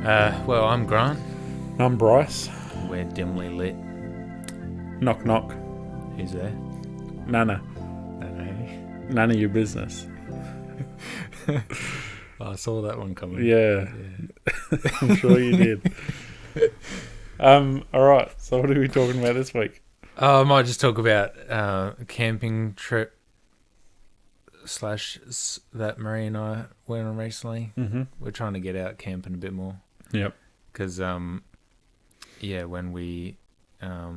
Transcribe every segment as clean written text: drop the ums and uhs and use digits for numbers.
Well, I'm Grant. I'm Bryce. We're dimly lit. Knock knock. Who's there? Nana. No. None of your business. I saw that one coming. Yeah. I'm sure you did. Alright, so what are we talking about this week? I might just talk about a camping trip / that Marie and I went on recently. Mm-hmm. We're trying to get out camping a bit more. Yep. Because, when we, what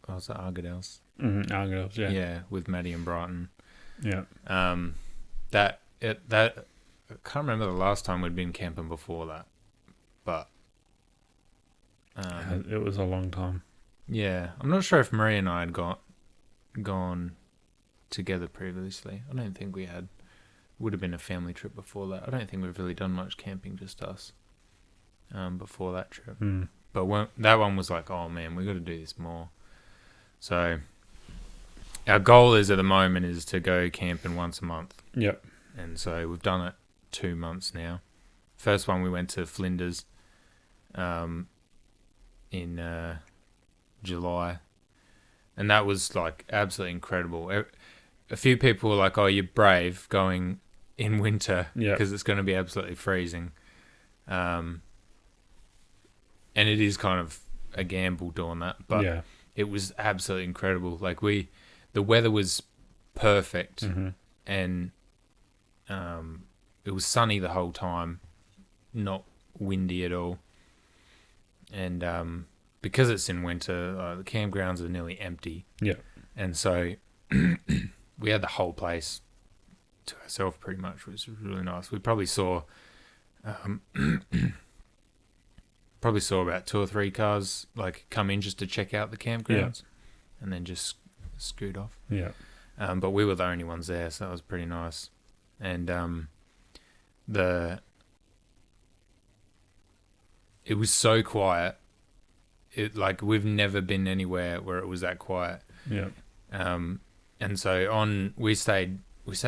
was it, Argydales? Mm-hmm. Argos, yeah. Yeah, with Maddie and Brighton. Yeah. That I can't remember the last time we'd been camping before that, but It was a long time. yeah, I'm not sure if Marie and I had gone together previously. I don't think we had. Would have been a family trip before that. I don't think we've really done much camping, just us. Before that trip, but that one was like, oh man, we got to do this more. So our goal is at the moment is to go camping once a month. Yep. And so we've done it 2 months now. First one we went to Flinders in July. And that was like absolutely incredible. A few people were like, oh, you're brave going in winter because it's going to be absolutely freezing. And it is kind of a gamble doing that. But it was absolutely incredible. Like the weather was perfect and it was sunny the whole time, not windy at all. And because it's in winter, the campgrounds are nearly empty. Yeah. And so we had the whole place to ourselves pretty much, which was really nice. We probably saw about 2 or 3 cars like come in just to check out the campgrounds and then just scoot off. Yeah. But we were the only ones there, so that was pretty nice. And it was so quiet. It like we've never been anywhere where it was that quiet. Yeah. And so we stayed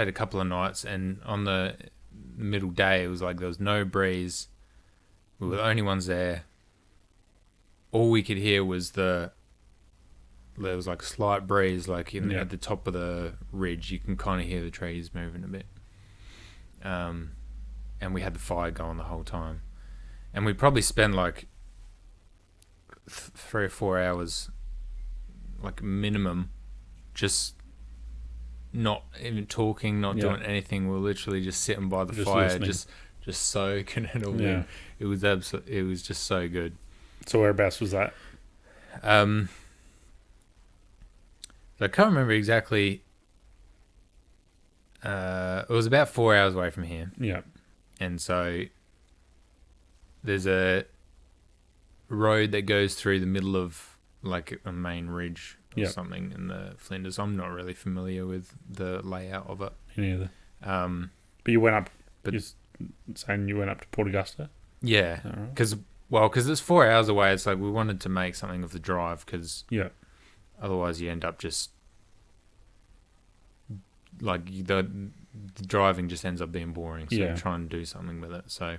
a couple of nights, and on the middle day it was like there was no breeze. We were the only ones there. All we could hear was there was like a slight breeze, like at the top of the ridge. You can kind of hear the trees moving a bit. And we had the fire going the whole time. And we probably spent like 3 or 4 hours, like minimum, just not even talking, not doing anything. We were literally just sitting by the fire, listening. just soaking it all in. It was it was just so good. So whereabouts was that? So I can't remember exactly. It was about 4 hours away from here. Yeah. And so there's a road that goes through the middle of like a main ridge or something in the Flinders. I'm not really familiar with the layout of it. Me neither. But you went up. But you're saying you went up to Port Augusta? Yeah, because it's 4 hours away. It's like we wanted to make something of the drive because otherwise you end up just like the driving just ends up being boring. So try and do something with it. So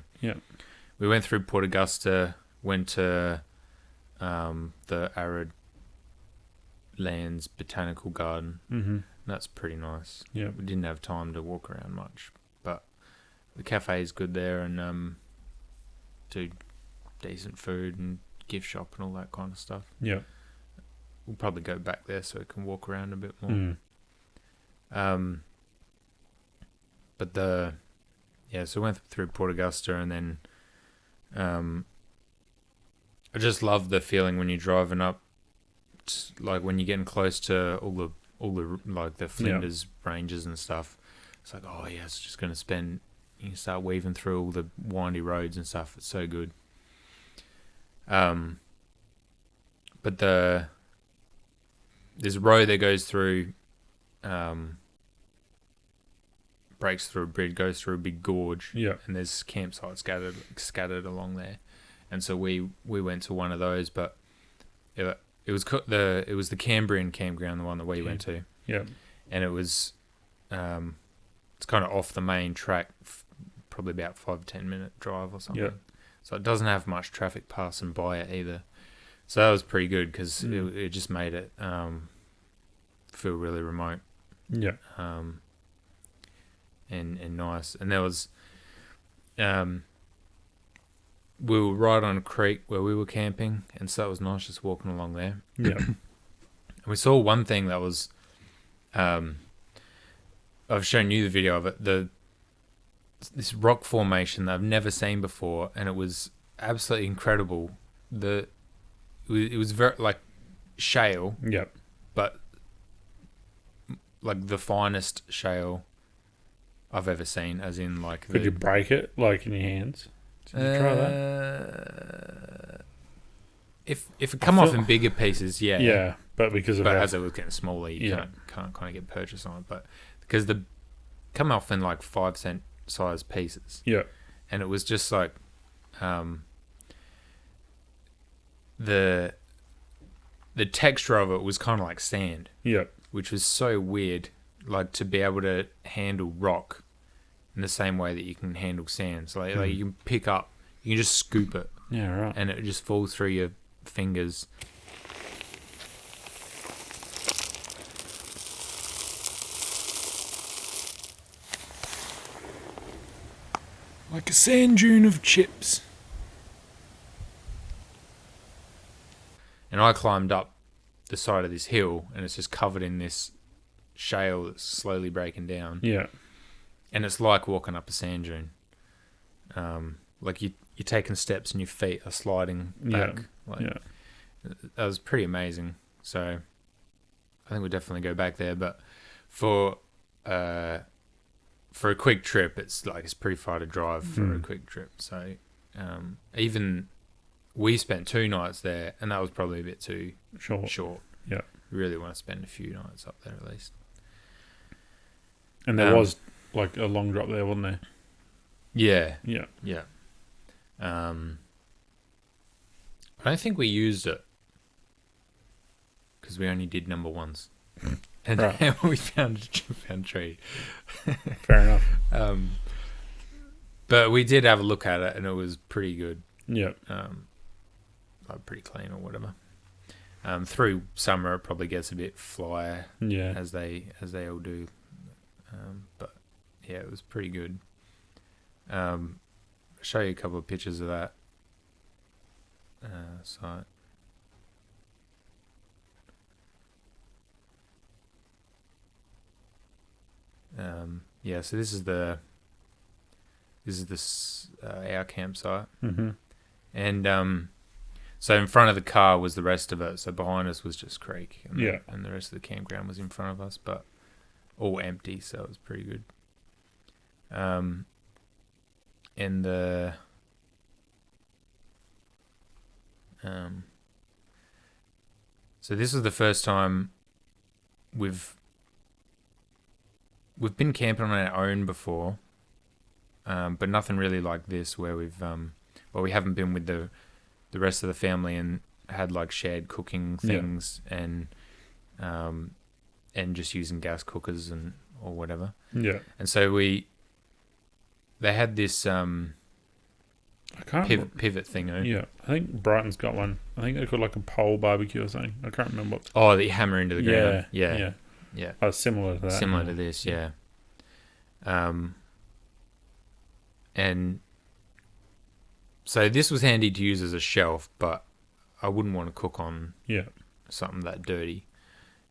we went through Port Augusta, went to the Arid Lands Botanical Garden. Mm-hmm. That's pretty nice. Yeah, we didn't have time to walk around much, but the cafe is good there and do decent food and gift shop and all that kind of stuff. Yeah, we'll probably go back there so we can walk around a bit more. But so we went through Port Augusta and then I just love the feeling when you're driving up, like when you're getting close to all the like the Flinders ranges and stuff. It's like, oh yeah, it's just going to spend. You can start weaving through all the windy roads and stuff. It's so good. But there's a road that goes through, breaks through a bridge, goes through a big gorge. Yeah. And there's campsites scattered along there. And so we went to one of those, but it was the Cambrian campground, the one that we went to. Yeah. And it was it's kind of off the main track probably about 5-10 minute drive or something. Yeah. So it doesn't have much traffic passing by it either. So that was pretty good because it just made it feel really remote. Yeah. And nice. And there was, we were right on a creek where we were camping, and so it was nice just walking along there. Yeah. And we saw one thing that was, I've shown you the video of it, this rock formation that I've never seen before, and it was absolutely incredible. It was very like shale, Yeah. but like the finest shale I've ever seen, as in like Could you break it like in your hands? Did you try that? If it come off in bigger pieces, yeah. Yeah, but because of But how, as it was getting smaller, you Yeah. can't kind of get purchase on it. But because the come off in like 5 cent size pieces, yeah, and it was just like the texture of it was kind of like sand, yeah, which was so weird. Like to be able to handle rock in the same way that you can handle sand. So like you can pick up, you can just scoop it, yeah, right. and it just falls through your fingers. Like a sand dune of chips. And I climbed up the side of this hill, and it's just covered in this shale that's slowly breaking down. Yeah, And it's like walking up a sand dune. Like you're taking steps and your feet are sliding back. yeah. That was pretty amazing. So I think we'll definitely go back there. But for a quick trip, it's pretty far to drive for a quick trip. So even we spent 2 nights there, and that was probably a bit too short. Yeah. We really want to spend a few nights up there at least. And there was like a long drop there, wasn't there? Yeah. Yeah. Yeah. I don't think we used it because we only did number ones, and Right. then we found a tree. Fair enough. But we did have a look at it, and it was pretty good. Yeah. Like pretty clean or whatever. Through summer, it probably gets a bit flyer Yeah. as they all do. But yeah, it was pretty good. I'll show you a couple of pictures of that site. Yeah, so this is our campsite, Mm-hmm. and so in front of the car was the rest of it. So behind us was just creek, and Yeah. and the rest of the campground was in front of us, but all empty, so it was pretty good. And so this was the first time we've been camping on our own before, but nothing really like this where we haven't been with the rest of the family and had like shared cooking things and just using gas cookers or whatever. Yeah. And so they had this I can't remember. pivot thing. Yeah. I think Brighton's got one. I think they called like a pole barbecue or something. I can't remember what. Oh, that you hammer into the ground. Yeah. Yeah. Oh, similar to that. Similar to this, yeah. And so this was handy to use as a shelf, but I wouldn't want to cook on Yeah. something that dirty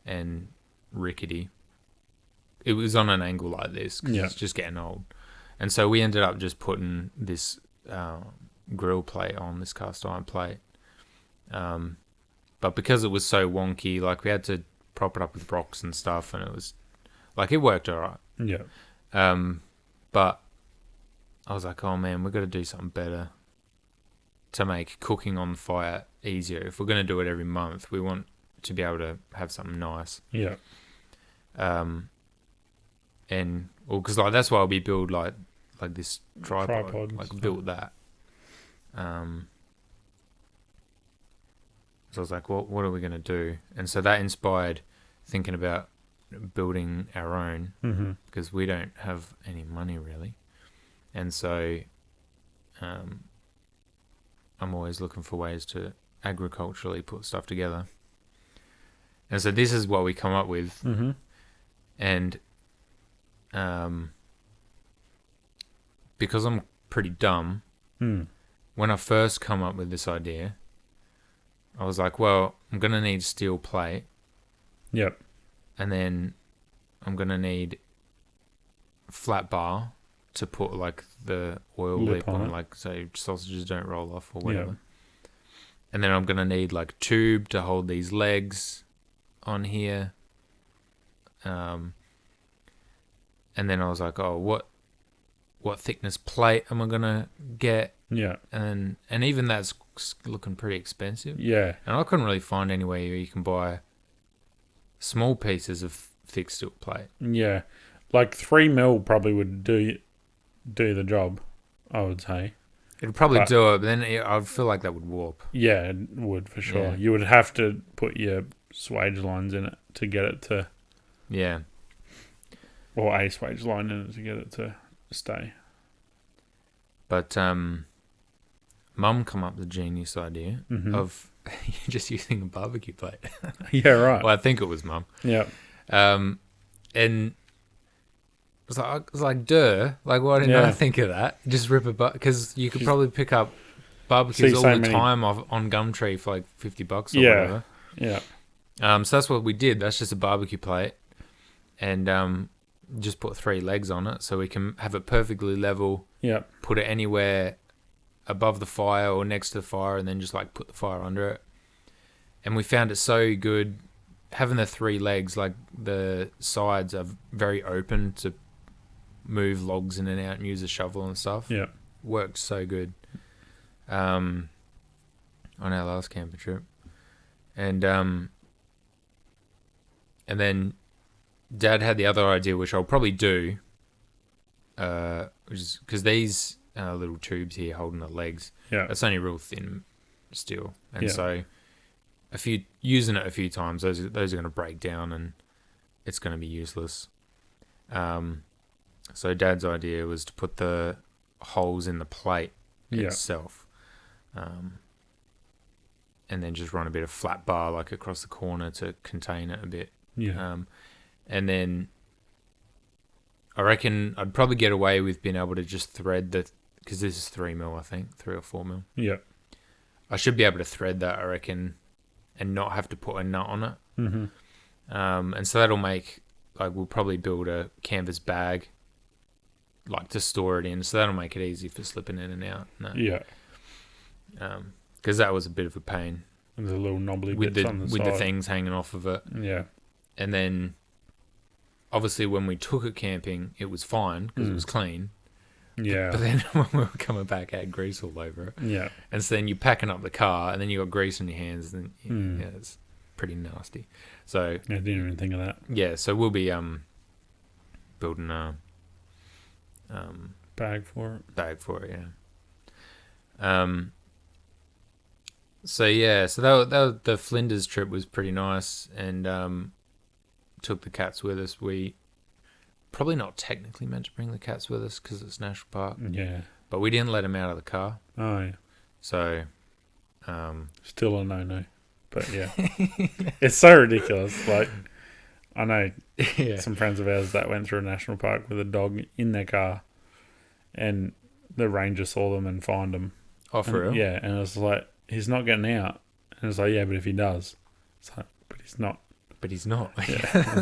and rickety. It was on an angle like this because it's just getting old. And so we ended up just putting this grill plate on, this cast iron plate. But because it was so wonky, like we had to prop it up with rocks and stuff, and it was like it worked all right. Yeah. But I was like, oh man, we've got to do something better to make cooking on the fire easier. If we're going to do it every month, we want to be able to have something nice. Yeah. And because like that's why we build like this tripod. and Like stuff. built that. So I was like, well, what are we going to do? And so that inspired thinking about building our own Mm-hmm. because we don't have any money really. And so I'm always looking for ways to agriculturally put stuff together. And so this is what we come up with. Mm-hmm. And because I'm pretty dumb, when I first come up with this idea, I was like, well, I'm going to need steel plate. Yep. And then I'm going to need flat bar to put like the oil lip on, like so sausages don't roll off or whatever. Yep. And then I'm going to need like tube to hold these legs on here. And then I was like, oh, what thickness plate am I going to get? Yeah. And even that's looking pretty expensive. Yeah. And I couldn't really find anywhere where you can buy small pieces of thick steel plate. Yeah. Like 3 mil probably would do the job, I would say. It'd probably do it, but then I'd feel like that would warp. Yeah, it would for sure. Yeah. You would have to put your swage lines in it to get it to... Yeah. Or a swage line in it to get it to stay. But Mum come up with the genius idea of just using a barbecue plate. Yeah, right. Well, I think it was Mum. Yeah. And I was like, duh. Like, why didn't I think of that? Just rip a because you could probably pick up barbecues all the time on Gumtree for like $50 or whatever. Yeah. So that's what we did. That's just a barbecue plate, and just put 3 legs on it so we can have it perfectly level. Yeah. Put it anywhere above the fire or next to the fire, and then just like put the fire under it. And we found it so good having the 3 legs. Like the sides are very open to move logs in and out and use a shovel and stuff. Yeah. Worked so good on our last camping trip. And then Dad had the other idea, which I'll probably do, which is because these little tubes here holding the legs, it's only real thin steel, and so if you using it a few times, those are going to break down and it's going to be useless. So Dad's idea was to put the holes in the plate itself, and then just run a bit of flat bar like across the corner to contain it a bit. Yeah. And then I reckon I'd probably get away with being able to just thread because this is 3 mil, I think, 3 or 4 mil. Yeah. I should be able to thread that, I reckon, and not have to put a nut on it. Mm-hmm. And so that'll make, like, we'll probably build a canvas bag, like, to store it in. So that'll make it easy for slipping in and out. Yeah. Because that was a bit of a pain. There's a little knobbly with bits on the side. With the things hanging off of it. Yeah. And then, obviously, when we took it camping, it was fine because it was clean. Yeah. But then when we were coming back, it had grease all over it. Yeah. And so then you're packing up the car, and then you got grease on your hands, and it's pretty nasty. So I didn't even think of that. Yeah, so we'll be building a bag for it. Yeah. So yeah, so that the Flinders trip was pretty nice, and took the cats with us. We probably not technically meant to bring the cats with us because it's national park. Yeah. But we didn't let them out of the car. Oh yeah. So, still a no-no, but yeah, it's so ridiculous. Like, I know some friends of ours that went through a national park with a dog in their car, and the ranger saw them and fined them. Oh, for real? Yeah, and it was like, he's not getting out, and it's like, yeah, but if he does, it's like, but he's not. But he's not. Yeah.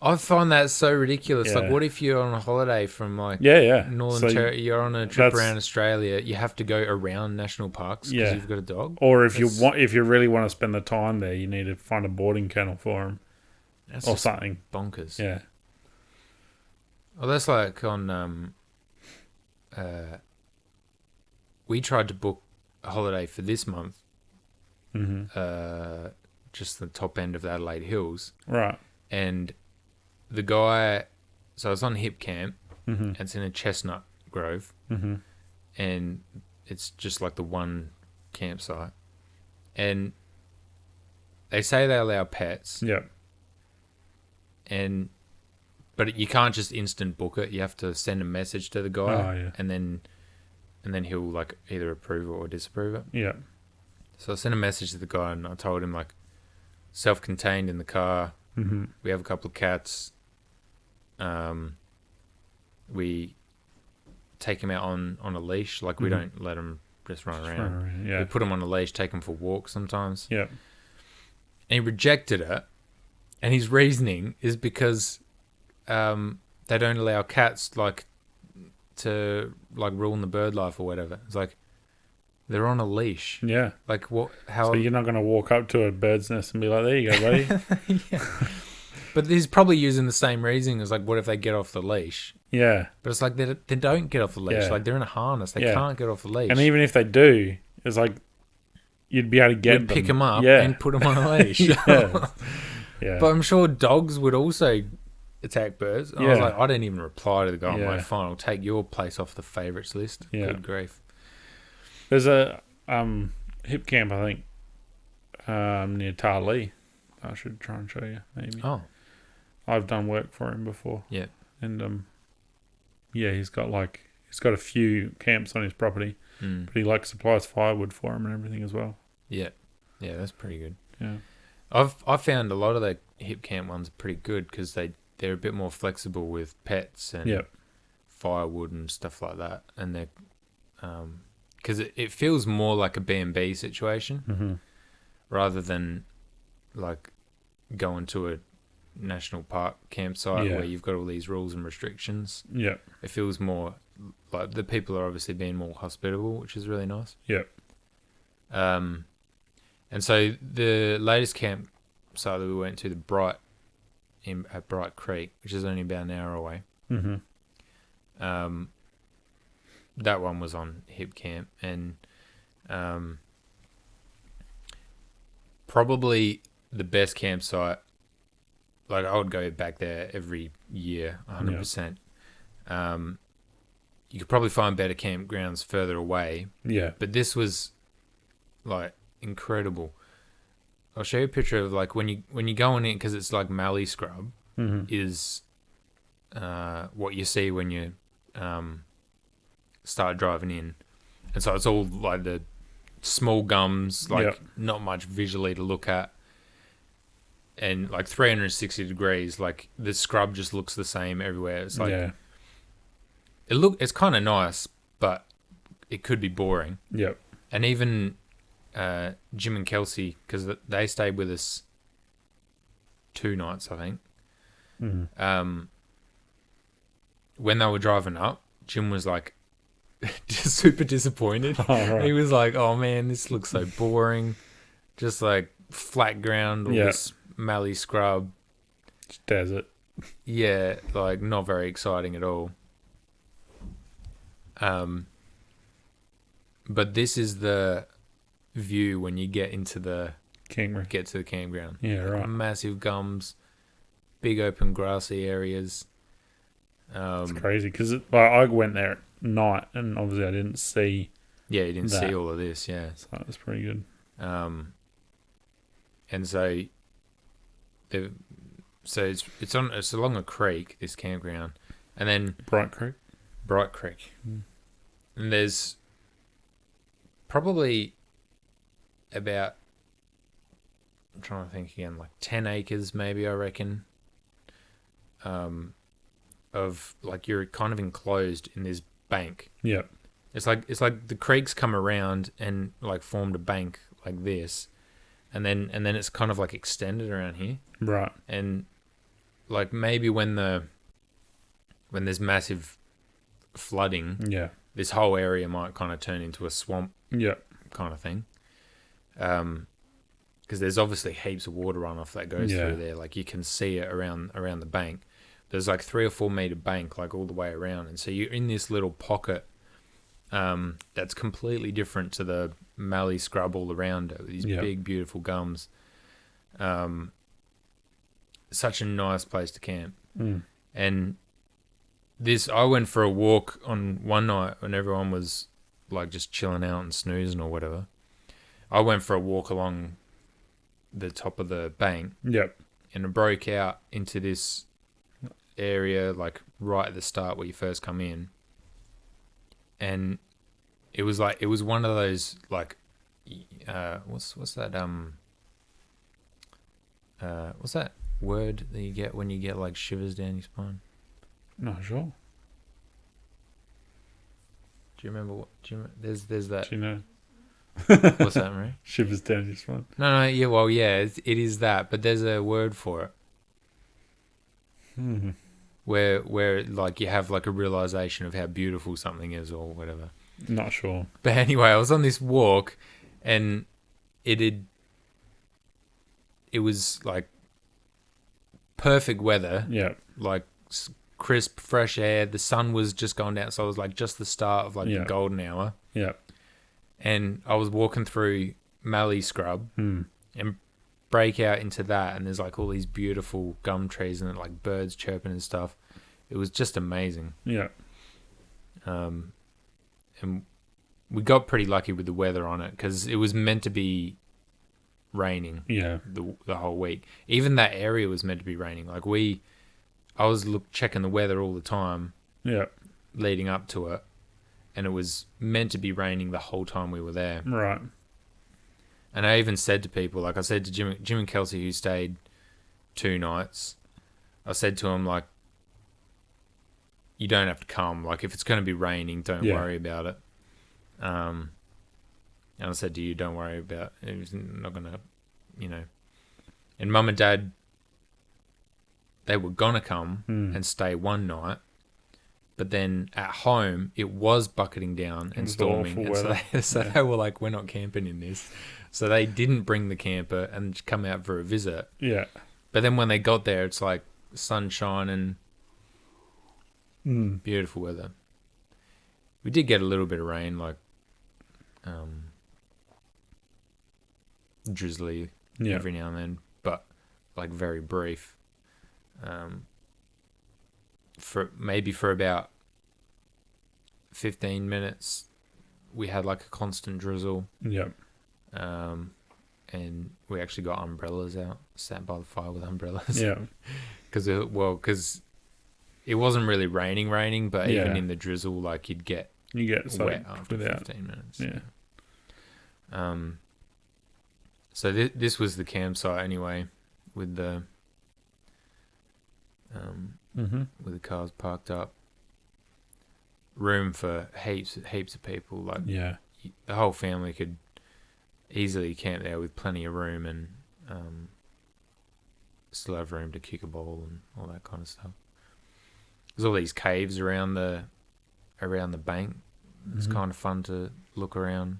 I find that so ridiculous. Yeah. Like, what if you're on a holiday from like Northern Territory? You're on a trip around Australia. You have to go around national parks because you've got a dog. Or if you really want to spend the time there, you need to find a boarding kennel for him, or something. Bonkers. Yeah. Well, that's like on. We tried to book a holiday for this month. Mm-hmm. Just the top end of the Adelaide Hills. Right. And the guy, so I was on Hip Camp, mm-hmm. and it's in a chestnut grove, mm-hmm. and it's just like the one campsite. And they say they allow pets. Yeah. And but you can't just instant book it. You have to send a message to the guy, Oh, yeah. and then he'll like either approve it or disapprove it. Yeah. So I sent a message to the guy, and I told him like, self-contained in the car. Mm-hmm. We have a couple of cats. We take him out on a leash. Like we don't let him just run around. Yeah. We put him on a leash, take him for walks sometimes. Yeah. And he rejected it. And his reasoning is because they don't allow cats like to like ruin the bird life or whatever. It's like they're on a leash. Yeah. Like what? How? So you're not going to walk up to a bird's nest and be like, "There you go, buddy." Yeah. But he's probably using the same reasoning as like, what if they get off the leash? Yeah. But it's like they don't get off the leash. Yeah. Like they're in a harness. They can't get off the leash. And even if they do, it's like you'd be able to get You'd them. pick them up Yeah. and put them on a leash. Yeah. Yeah. But I'm sure dogs would also attack birds. And I was Yeah. like, I didn't even reply to the guy. I'm Yeah. like, fine, I'll take your place off the favourites list. Yeah. Good grief. There's a hip camp, I think, near Tarlee. I should try and show you, maybe. Oh. I've done work for him before. Yeah. And yeah, he's got a few camps on his property, but he like supplies firewood for him and everything as well. Yeah. Yeah, that's pretty good. Yeah. I've found a lot of the hip camp ones are pretty good because they're a bit more flexible with pets and firewood and stuff like that, and they're because it feels more like a B&B situation rather than like going to a national park campsite where you've got all these rules and restrictions. Yeah. It feels more like the people are obviously being more hospitable, which is really nice. Yeah. And so the latest campsite that we went to, at Bright Creek, which is only about an hour away. That one was on hip camp, and probably the best campsite. Like I would go back there every year, 100%. You could probably find better campgrounds further away. Yeah. But this was like incredible. I'll show you a picture of like when you go in it, because it's like mallee scrub is what you see when you start driving in, and so it's all like the small gums, like not much visually to look at, and like 360 degrees, like the scrub just looks the same everywhere. It's like it's kind of nice, but it could be boring. Yep. And even Jim and Kelsey, because they stayed with us 2 nights, I think. When they were driving up, Jim was like just super disappointed. Oh, right. He was like, "Oh man, this looks so boring. Just like flat ground, all this mallee scrub, Just desert." Yeah, like not very exciting at all. But this is the view when you get to the campground. Yeah, right. Massive gums, big open grassy areas. It's crazy because I went there at night and obviously I didn't see. Yeah, you didn't that. see all of this. Yeah, So that was pretty good. and so it's along a creek, this campground, and then Bright Creek. And there's probably about, I'm trying to think again, like 10 acres maybe, I reckon, of like you're kind of enclosed in this bank. Yeah. It's like the creeks come around and like formed a bank like this, and then it's kind of like extended around here. Right. And like maybe when there's massive flooding, this whole area might kind of turn into a swamp kind of thing. Because there's obviously heaps of water runoff that goes through there. Like you can see it around the bank. There's like 3 or 4 meter bank like all the way around, and so you're in this little pocket that's completely different to the mallee scrub all around it. These big beautiful gums. Such a nice place to camp. And I went for a walk on one night when everyone was like just chilling out and snoozing or whatever. I went for a walk along the top of the bank. Yep. And it broke out into this area, like right at the start where you first come in, and it was one of those like, what's that what's that word that you get when you get like shivers down your spine? Not sure. Do you remember there's that? Do you know? What's that, Marie? Shivers down your spine. No, yeah, well, yeah, it is that, but there's a word for it. Where like you have like a realization of how beautiful something is or whatever. Not sure. But anyway, I was on this walk, and it was like perfect weather. Yeah. Like crisp, fresh air. The sun was just going down, so it was like just the start of like the golden hour. Yeah. And I was walking through Mallee Scrub and break out into that, and there's like all these beautiful gum trees and like birds chirping and stuff. It was just amazing. Yeah. And we got pretty lucky with the weather on it because it was meant to be raining. Yeah. The whole week. Even that area was meant to be raining. Like I was checking the weather all the time. Yeah. Leading up to it, and it was meant to be raining the whole time we were there. Right. And I even said to people, like I said to Jim and Kelsey, who stayed 2 nights, I said to them, like, you don't have to come. Like, if it's going to be raining, don't worry about it. And I said to you, don't worry about it. It's not going to, you know. And Mum and Dad, they were going to come and stay 1 night. But then at home, it was bucketing down and storming. And so they were like, we're not camping in this. So they didn't bring the camper and come out for a visit. Yeah. But then when they got there, it's like sunshine and beautiful weather. We did get a little bit of rain, like drizzly every now and then, but like very brief. For about 15 minutes, we had like a constant drizzle. Yep. And we actually got umbrellas out, sat by the fire with umbrellas. Yeah. Because it wasn't really raining, but even in the drizzle, like you get wet after 15 minutes. Yeah. So this was the campsite anyway, with the with the cars parked up. Room for heaps of people. Like the whole family could easily camp there with plenty of room, and still have room to kick a ball and all that kind of stuff. There's all these caves around the bank. It's kind of fun to look around.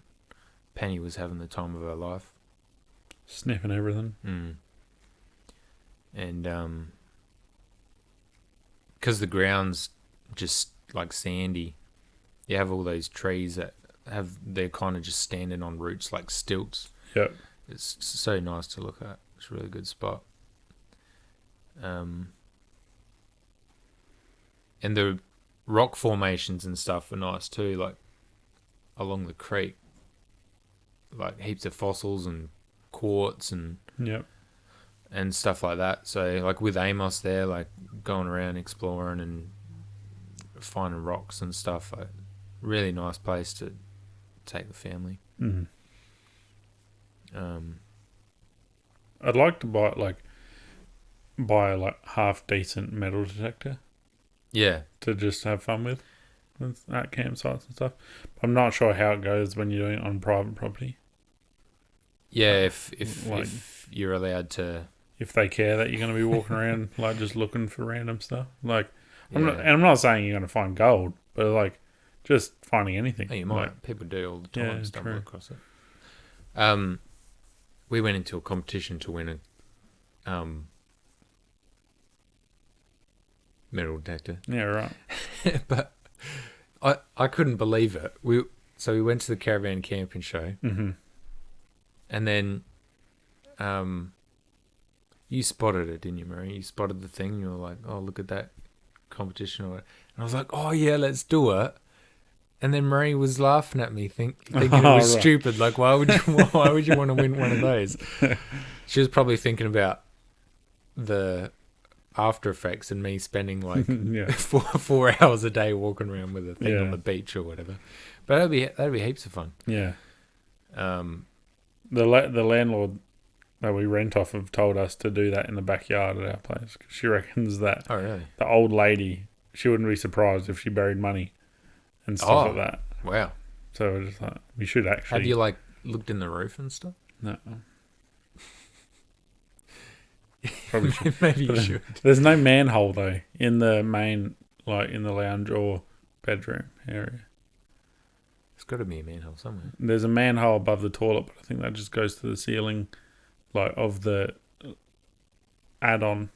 Penny was having the time of her life, sniffing everything. And because the ground's just like sandy, you have all those trees that they're kind of just standing on roots like stilts. Yep. It's so nice to look at. It's a really good spot. And the rock formations and stuff are nice too, like along the creek, like heaps of fossils and quartz and stuff like that. So like with Amos there, like going around exploring and finding rocks and stuff, like really nice place to take the family. I'd like to buy a half decent metal detector. Yeah. To just have fun with at campsites and stuff. I'm not sure how it goes when you're doing it on private property. Yeah, if you're allowed to. If they care that you're going to be walking around like just looking for random stuff. Like, I'm not saying you're going to find gold, but like just finding anything. Oh, you might. Like, people do all the time. Stumble true. across it. We went into a competition to win a metal detector. Yeah, right. But I couldn't believe it. So we went to the caravan camping show, and then you spotted it, didn't you, Murray? You spotted the thing. And you were like, "Oh, look at that competition!" And I was like, "Oh yeah, let's do it." And then Marie was laughing at me, thinking it was stupid. Like, why would you want to win one of those? She was probably thinking about the after effects and me spending like Yeah. 4 hours a day walking around with a thing Yeah. on the beach or whatever. But that'd be heaps of fun. Yeah. Um, The landlord that we rent off of told us to do that in the backyard at our place. 'Cause she reckons that oh really? the old lady, she wouldn't be surprised if she buried money and stuff like that. Wow. So we're just like, we should actually. Have you like looked in the roof and stuff? No. Probably should. Maybe you should. There's no manhole though in the main, like in the lounge or bedroom area. There's got to be a manhole somewhere. There's a manhole above the toilet, but I think that just goes to the ceiling, like of the add-on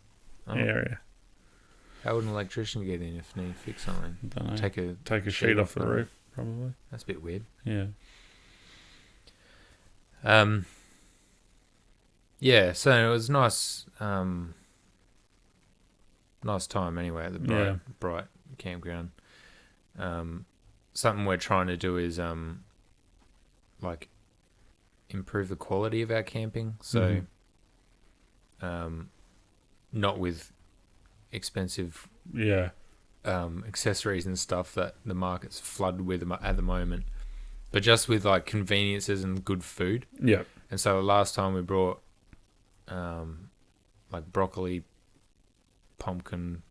area. How would an electrician get in if they need to fix something? Don't know. Take a sheet off the roof, probably. That's a bit weird. Yeah. Yeah, so it was nice. Nice time anyway at the Bright campground. Something we're trying to do is like improve the quality of our camping. So, not with expensive accessories and stuff that the market's flooded with at the moment, but just with like conveniences and good food. Yeah. And so last time we brought like broccoli, pumpkin,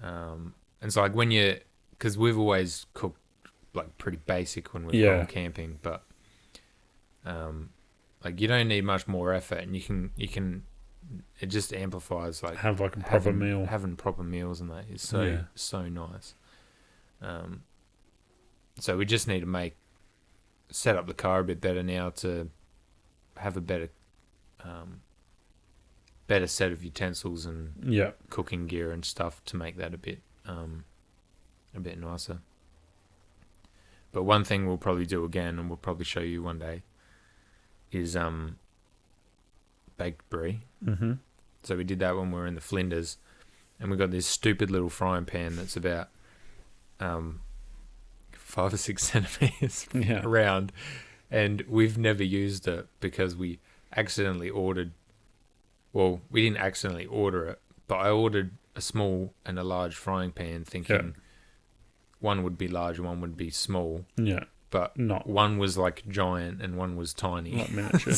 and so like because we've always cooked like pretty basic when we've gone camping, but like you don't need much more effort, and you can it just amplifies like have like a proper meal. Having proper meals and that is so nice. So we just need to set up the car a bit better now to have a better set of utensils and cooking gear and stuff to make that a bit nicer. But one thing we'll probably do again, and we'll probably show you one day, is baked brie. Mm-hmm. So we did that when we were in the Flinders, and we got this stupid little frying pan that's about 5 or 6 centimeters around, and we've never used it because we accidentally ordered. Well, we didn't accidentally order it, but I ordered a small and a large frying pan, thinking one would be large and one would be small. Yeah. But one was like giant and one was tiny. Like miniature.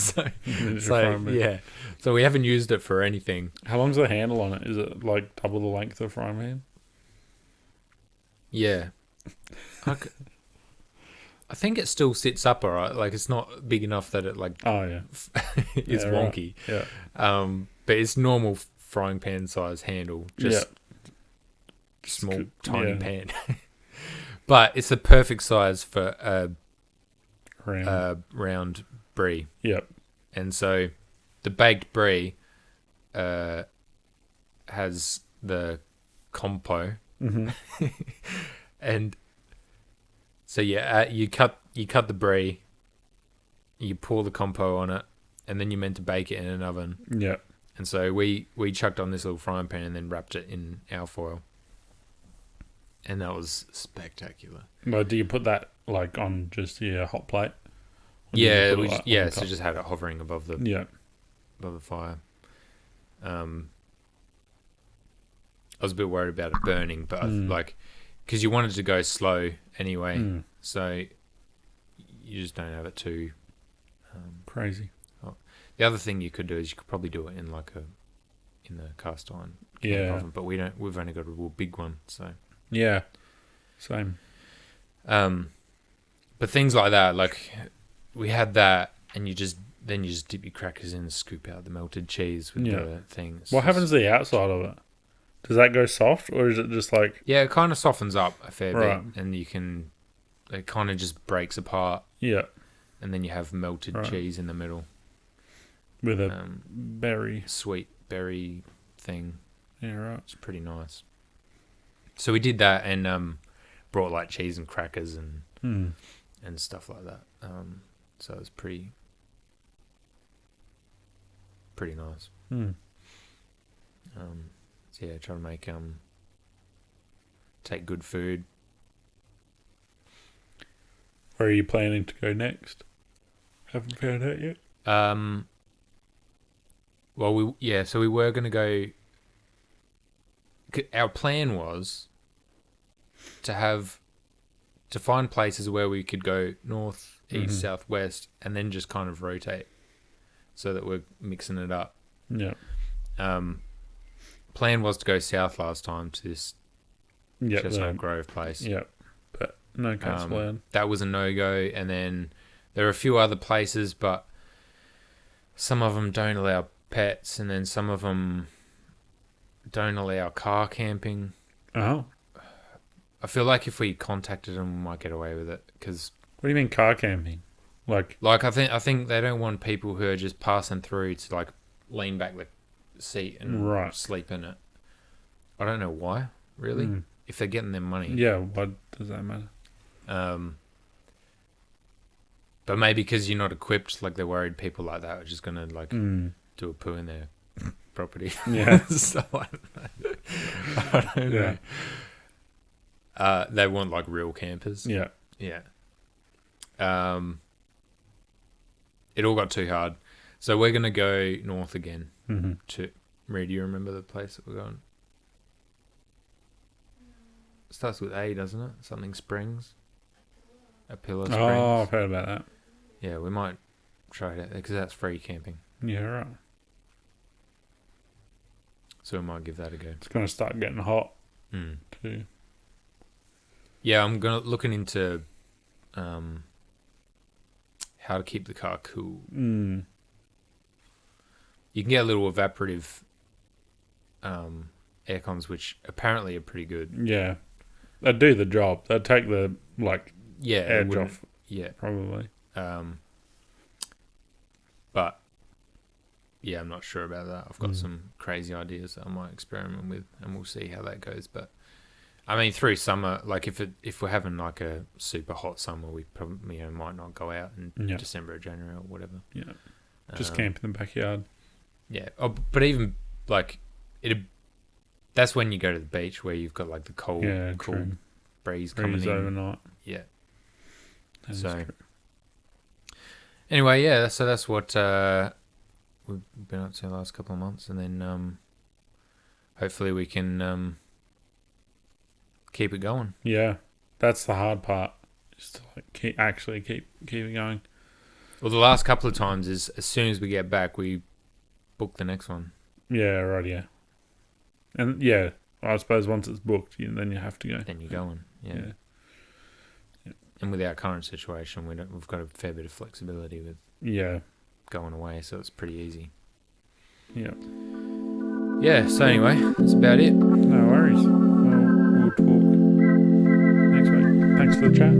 So we haven't used it for anything. How long's the handle on it? Is it like double the length of a frying pan? Yeah. I think it still sits up alright. Like it's not big enough that it like is wonky. Right. Yeah. But it's normal frying pan size handle. Just small, tiny pan. But it's the perfect size for a round brie. Yep. And so the baked brie has the compo. Mm-hmm. And so you cut the brie, you pour the compo on it, and then you're meant to bake it in an oven. Yeah. And so we chucked on this little frying pan and then wrapped it in alfoil. And that was spectacular. Well, do you put that like on just your hot plate? Yeah, so just had it hovering above the fire. I was a bit worried about it burning, but because you wanted to go slow anyway, so you just don't have it too crazy. hot. The other thing you could do is you could probably do it in the cast iron oven, but we've only got a real big one, so. Yeah, same. But things like that, like we had that, and you just dip your crackers in and scoop out the melted cheese with the thing. What happens to the outside of it? Does that go soft, or is it just like? Yeah, it kind of softens up a fair bit, and it kind of just breaks apart. Yeah, and then you have melted cheese in the middle with a sweet berry thing. Yeah, right. It's pretty nice. So we did that and brought like cheese and crackers and stuff like that. So it was pretty nice. So yeah, try to make take good food. Where are you planning to go next? Haven't found out yet. Well, so we were going to go our plan was to find places where we could go north, east, south, west, and then just kind of rotate so that we're mixing it up. Yeah. Plan was to go south last time to this Chestnut Grove place. Yeah. But no cats allowed. That was a no-go. And then there are a few other places, but some of them don't allow pets, and then some of them don't allow car camping. Oh. I feel like if we contacted them, we might get away with it. Cause what do you mean car camping? Like I think they don't want people who are just passing through to like lean back the seat and sleep in it. I don't know why, really. If they're getting their money. Yeah, what does that matter? But maybe because you're not equipped, like they're worried people like that are just gonna like do a poo in their property. Yeah. So I don't know. They want like real campers. Yeah. Yeah. It all got too hard. So we're going to go north again. To Marie, do you remember the place that we're going? It starts with A, doesn't it? Something Springs. Apilla Springs. Oh, I've heard about that. Yeah, we might try it out there because that's free camping. Yeah, right. So we might give that a go. It's going to start getting hot too. Yeah, I'm looking into how to keep the car cool. You can get a little evaporative aircons, which apparently are pretty good. Yeah, they do the job. They take the edge off. Yeah, probably. But yeah, I'm not sure about that. I've got some crazy ideas that I might experiment with, and we'll see how that goes. But I mean, through summer, like if we're having like a super hot summer, we probably might not go out in December or January or whatever. Yeah, just camp in the backyard. Yeah, but even like that's when you go to the beach where you've got like the cool breeze coming in overnight. Yeah. So anyway, yeah. So that's what we've been up to the last couple of months, and then hopefully we can keep it going. Yeah, that's the hard part. Just to like keep it going. Well, the last couple of times is as soon as we get back, we book the next one. Yeah, right. Yeah, and yeah, I suppose once it's booked, then you have to go. Then you're going. Yeah. And with our current situation, we've got a fair bit of flexibility with going away, so it's pretty easy. Yeah. Yeah. So anyway, that's about it. No worries. Well, we'll talk next week. Thanks for the chat.